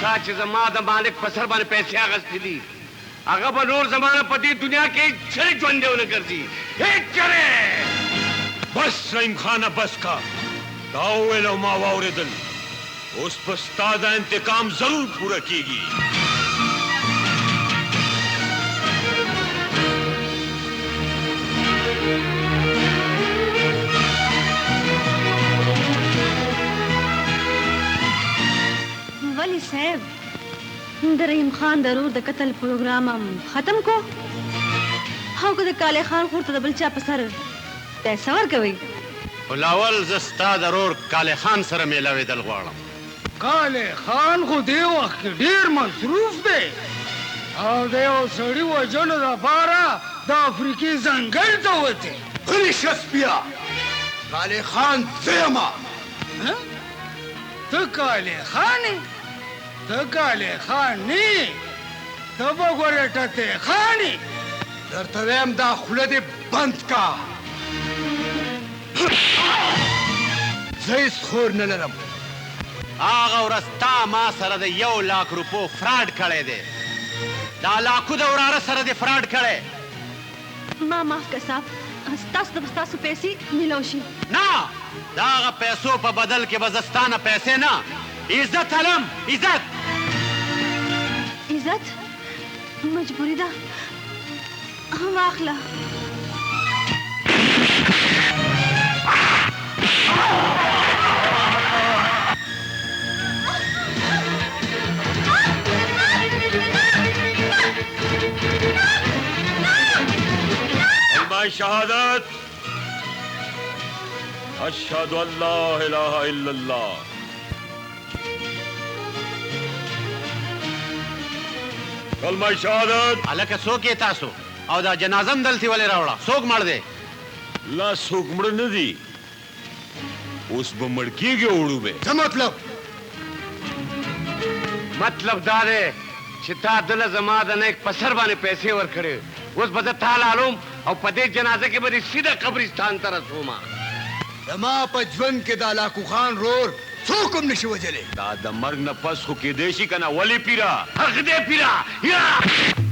تا چې زما د مالک په سر باندې پیسې اخیستې دي هغه به نور زمانه په دې دنیا کې چرې ژوندی ونه ګرځي هېڅ چرې. بس رحیم خانه بس کا دا وویل او ما واورېدل اوس په ستا دا انتقام ضرور پوره کیږي. ولی صاحب د رحیم خان ضرور د قتل پروګرام هم ختم کو او که د کالی خان خور ته د بل چا په سر پیسه ورکوئ. بلاول زه ستا ضرور کالی خان سره میلاوېدل غواړم. کالی خان خو دې وخت کې ډېر مصروف دی او د یو سړي وژلو دپاره د افریقې ځنګل ته وتی. غلی شس بیا کالی خان زه یمه. ته کالی خان یې؟ ته کالی خان نه یې، ته به ګورې ټتې خان یې. درته ویم دا خوله دې بند کا. زه هېڅ خور نه لرم. هغه ورځ تا ما سره د 1,00,000 روپو فراډ کړی دی. دا لاکو د وراره سره دې فراډ کړی. ما معاف که صاحب ستاسو د به ستاسو پیسې میلاو شي. نه د هغه پیسو په بدل کې به زه ستا نه پیسې نه عزت هلم. عزت عزت مجبوري ده واخله. کلمه شهادت اشهد ان لا اله الا الله. کلمه شهادت. هلکه څوک یې تاسو او دا جنازه هم دلتې ولې راوړه؟ څوک مړ دی؟ لا څوک مړه نه دي اوس به مړ کېږي وړو به. څه مطلب دا دی چې تا دله زما د نیک په سر باندې پیسې ورکړې اوس به زه تا لالوم او په دې جنازه کې به دې سیده قبرستان ته رسومه. زما په ژوند کې دا لاکو خان رور څوک هم نشي وجلی. دا د مرګ نه پس خو کېدی شي که نه ولې پیره؟ حق دی پیره.